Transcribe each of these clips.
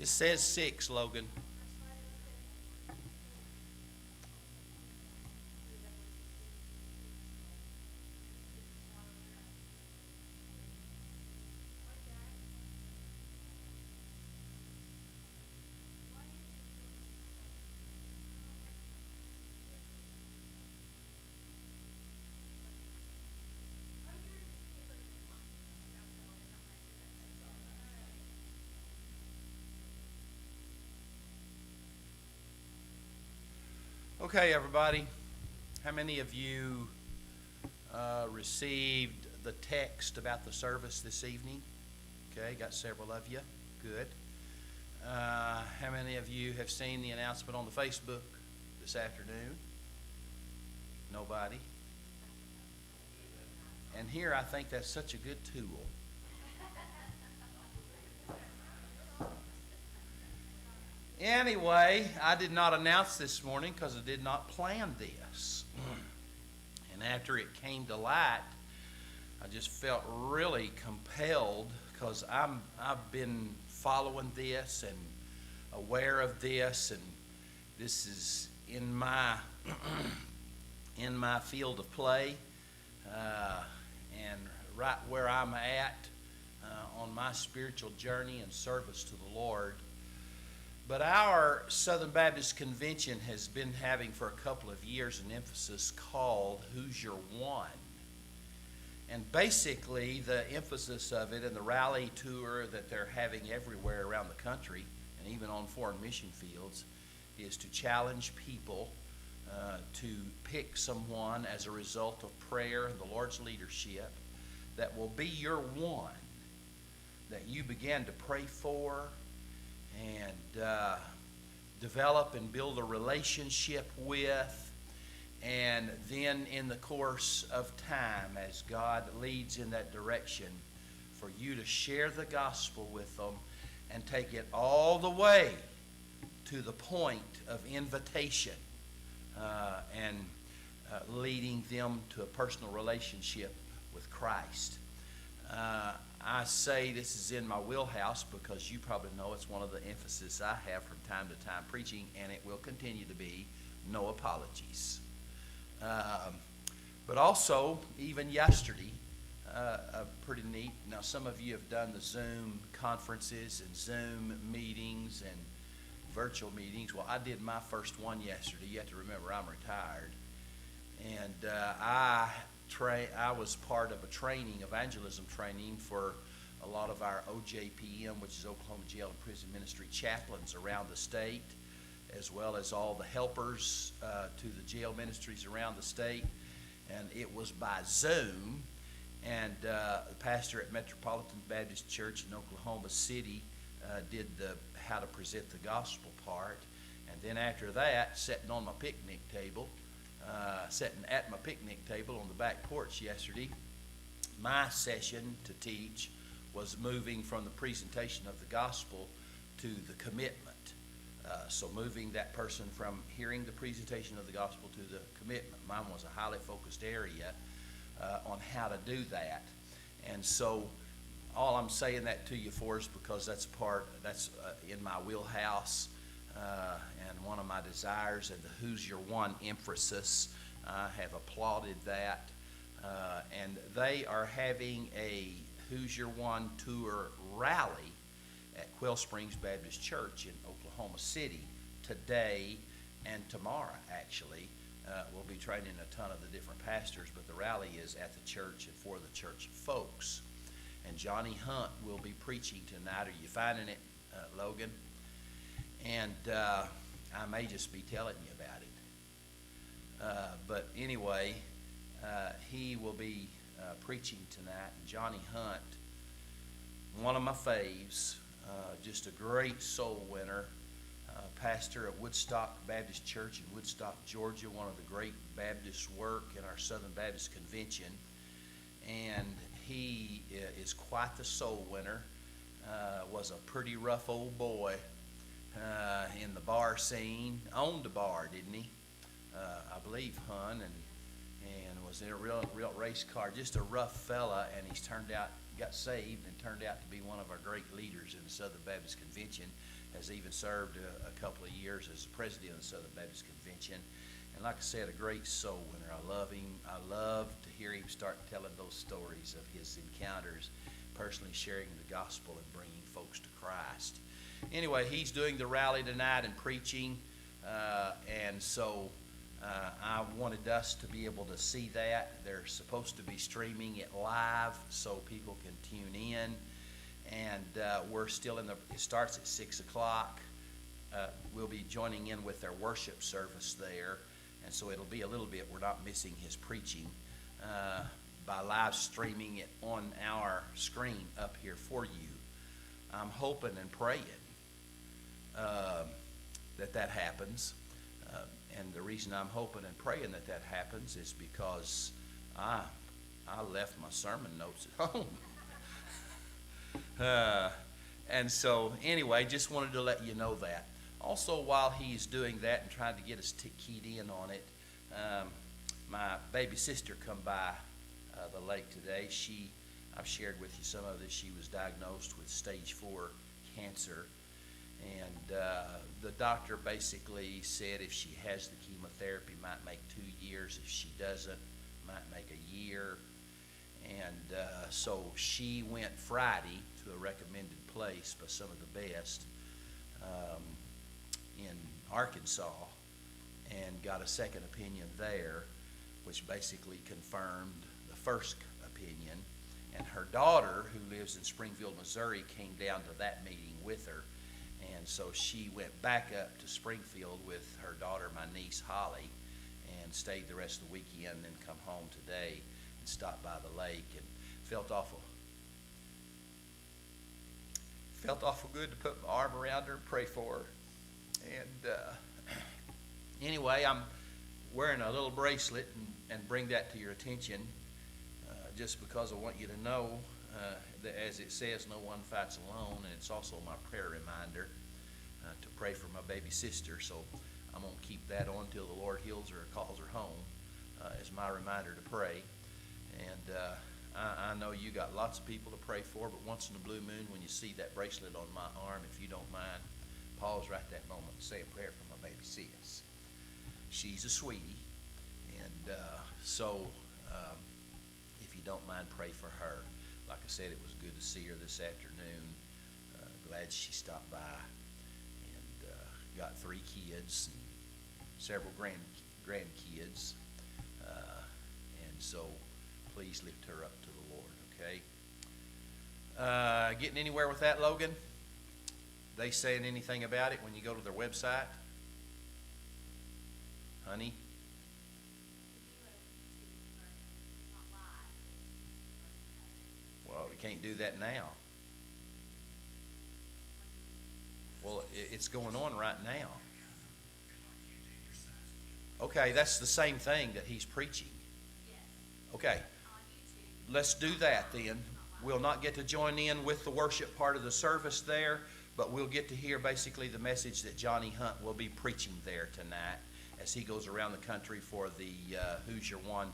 says 6, Logan. Okay, everybody. How many of you received the text about the service this evening? Okay, got several of you. Good. How many of you have seen the announcement on the Facebook this afternoon? Nobody. And here, I think that's such a good tool. Anyway, I did not announce this morning because I did not plan this. And after it came to light, I just felt really compelled because I've been following this and aware of this, and this is in my in my field of play, and right where I'm at on my spiritual journey and service to the Lord. But our Southern Baptist Convention has been having for a couple of years an emphasis called Who's Your One? And basically the emphasis of it and the rally tour that they're having everywhere around the country and even on foreign mission fields is to challenge people to pick someone as a result of prayer and the Lord's leadership that will be your one, that you begin to pray for and develop and build a relationship with, and then in the course of time, as God leads in that direction, for you to share the gospel with them and take it all the way to the point of invitation and leading them to a personal relationship with Christ. I say this is in my wheelhouse because you probably know it's one of the emphasis I have from time to time preaching, and it will continue to be no apologies. But also, even yesterday, pretty neat. Now, some of you have done the Zoom conferences and Zoom meetings and virtual meetings. Well, I did my first one yesterday. You have to remember I'm retired. And I was part of a training, evangelism training, for a lot of our OJPM, which is Oklahoma Jail and Prison Ministry chaplains around the state, as well as all the helpers to the jail ministries around the state. And it was by Zoom. And the pastor at Metropolitan Baptist Church in Oklahoma City did the how to present the gospel part. And then after that, sitting on my picnic table, sitting at my picnic table on the back porch yesterday, my session to teach was moving from the presentation of the gospel to the commitment. So moving that person from hearing the presentation of the gospel to the commitment. Mine was a highly focused area on how to do that. And so all I'm saying that to you for is because that's in my wheelhouse. And one of my desires, and the Who's Your One emphasis, I have applauded that. And they are having a Who's Your One tour rally at Quail Springs Baptist Church in Oklahoma City today and tomorrow, actually. We'll be training a ton of the different pastors, but the rally is at the church and for the church folks. And Johnny Hunt will be preaching tonight. Are you finding it, Logan? And I may just be telling you about it. But anyway, he will be preaching tonight. And Johnny Hunt, one of my faves, just a great soul winner, pastor at Woodstock Baptist Church in Woodstock, Georgia, one of the great Baptist work in our Southern Baptist Convention. And he is quite the soul winner, was a pretty rough old boy in the bar scene, owned a bar, didn't he? I believe, and was in a real race car, just a rough fella, and he's got saved and turned out to be one of our great leaders in the Southern Baptist Convention. has even served a couple of years as president of the Southern Baptist Convention. And like I said, a great soul winner. I love him. I love to hear him start telling those stories of his encounters, personally sharing the gospel and bringing folks to Christ. Anyway, he's doing the rally tonight and preaching, and so I wanted us to be able to see that. They're supposed to be streaming it live so people can tune in, and we're still it starts at 6 o'clock. We'll be joining in with their worship service there, and so it'll be a little bit, we're not missing his preaching by live streaming it on our screen up here for you. I'm hoping and praying that happens. And the reason I'm hoping and praying that happens is because I left my sermon notes at home. And so anyway, just wanted to let you know that. Also, while he's doing that and trying to get us keyed in on it, my baby sister come by the lake today. I've shared with you some of this. She was diagnosed with stage 4 cancer. And the doctor basically said if she has the chemotherapy, might make 2 years. If she doesn't, might make a year. And so she went Friday to a recommended place by some of the best in Arkansas and got a second opinion there, which basically confirmed the first opinion. And her daughter, who lives in Springfield, Missouri, came down to that meeting with her. And so she went back up to Springfield with her daughter, my niece Holly, and stayed the rest of the weekend and then come home today and stopped by the lake and felt awful good to put my arm around her and pray for her. And anyway, I'm wearing a little bracelet and bring that to your attention just because I want you to know that, as it says, no one fights alone, and it's also my prayer reminder to pray for my baby sister. So I'm going to keep that on till the Lord heals her or calls her home as my reminder to pray. And I know you got lots of people to pray for, but once in a blue moon, when you see that bracelet on my arm, if you don't mind, pause right that moment and say a prayer for my baby sis. She's a sweetie, and so if you don't mind, pray for her. Like I said, it was good to see her this afternoon. Glad she stopped by, and got 3 kids and several grandkids, and so please lift her up to the Lord, okay? Getting anywhere with that, Logan? They saying anything about it when you go to their website? Honey? Well, we can't do that now. Well, it's going on right now. Okay, that's the same thing that he's preaching. Okay, let's do that then. We'll not get to join in with the worship part of the service there, but we'll get to hear basically the message that Johnny Hunt will be preaching there tonight as he goes around the country for the Who's Your One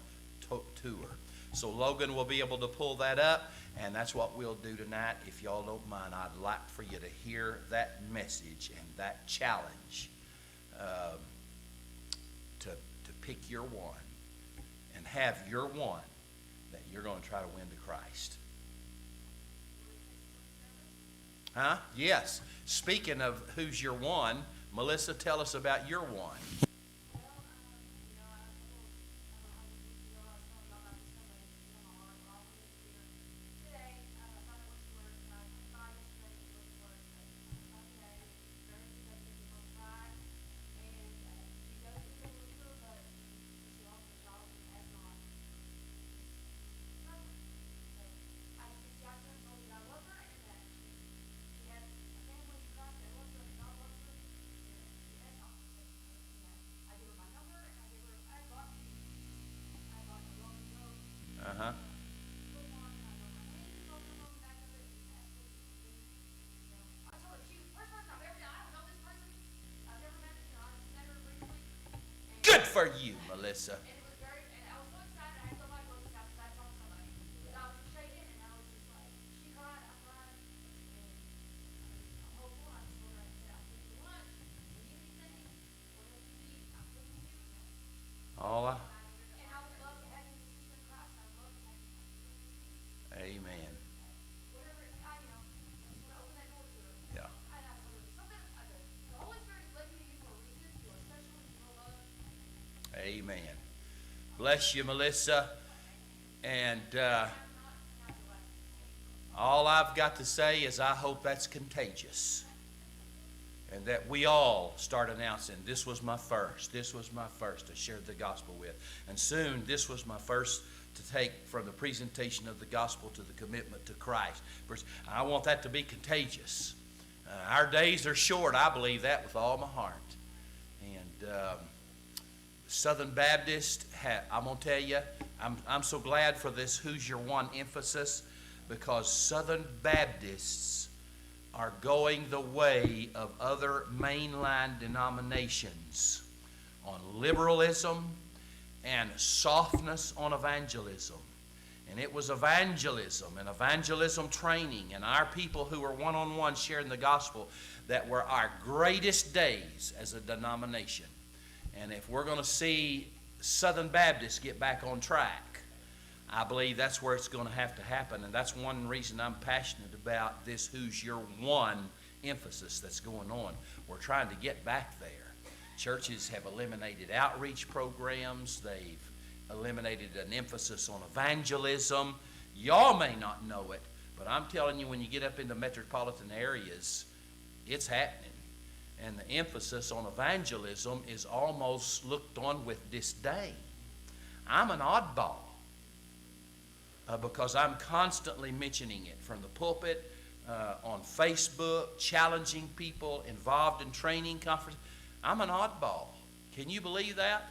tour. So Logan will be able to pull that up, and that's what we'll do tonight. If y'all don't mind, I'd like for you to hear that message and that challenge to pick your one and have your one that you're going to try to win to Christ. Huh? Yes. Speaking of who's your one, Melissa, tell us about your one. Uh-huh. Good for you, Melissa. Amen. Bless you, Melissa. And all I've got to say is I hope that's contagious. And that we all start announcing, this was my first to share the gospel with. And soon, this was my first to take from the presentation of the gospel to the commitment to Christ. I want that to be contagious. Our days are short. I believe that with all my heart. And Southern Baptist, I'm going to tell you, I'm so glad for this Who's Your One emphasis, because Southern Baptists are going the way of other mainline denominations on liberalism and softness on evangelism. And it was evangelism and evangelism training and our people who were one-on-one sharing the gospel that were our greatest days as a denomination. And if we're going to see Southern Baptists get back on track, I believe that's where it's going to have to happen. And that's one reason I'm passionate about this Who's Your One emphasis that's going on. We're trying to get back there. Churches have eliminated outreach programs. They've eliminated an emphasis on evangelism. Y'all may not know it, but I'm telling you, when you get up into metropolitan areas, it's happening. And the emphasis on evangelism is almost looked on with disdain. I'm an oddball because I'm constantly mentioning it from the pulpit, on Facebook, challenging people involved in training conferences. I'm an oddball. Can you believe that?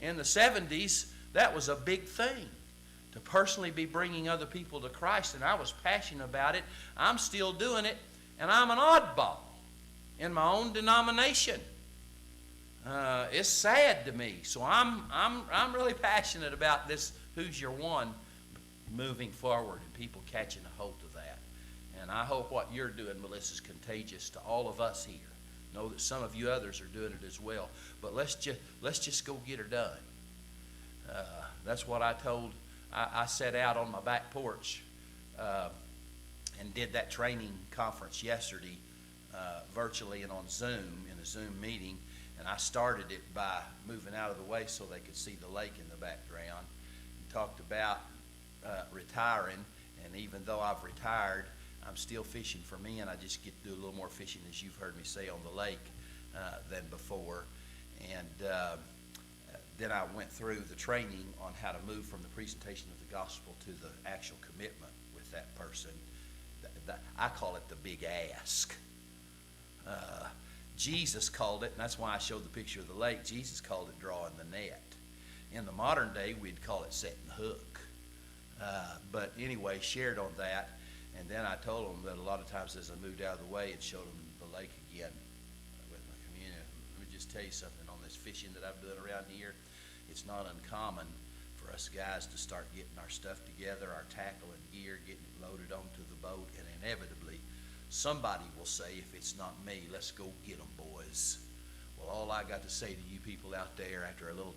In the 70s, that was a big thing, to personally be bringing other people to Christ, and I was passionate about it. I'm still doing it, and I'm an oddball in my own denomination. It's sad to me. So I'm really passionate about this Who's Your One moving forward and people catching a hold of that. And I hope what you're doing, Melissa, is contagious to all of us here. Know that some of you others are doing it as well. But let's just go get her done. That's what I told. I sat out on my back porch and did that training conference yesterday virtually and on Zoom, in a Zoom meeting. And I started it by moving out of the way so they could see the lake in the background. And talked about retiring. And even though I've retired, I'm still fishing for me, and I just get to do a little more fishing, as you've heard me say, on the lake than before. And then I went through the training on how to move from the presentation of the gospel to the actual commitment with that person. I call it the big ask. Jesus called it, and that's why I showed the picture of the lake, Jesus called it drawing the net. In the modern day, we'd call it setting the hook. But anyway, shared on that. And then I told them that a lot of times as I moved out of the way and showed them the lake again with my community. Let me just tell you something on this fishing that I'm doing around here. It's not uncommon for us guys to start getting our stuff together, our tackle and gear, getting it loaded onto the boat, and inevitably somebody will say, if it's not me, let's go get them, boys. Well, all I got to say to you people out there after a little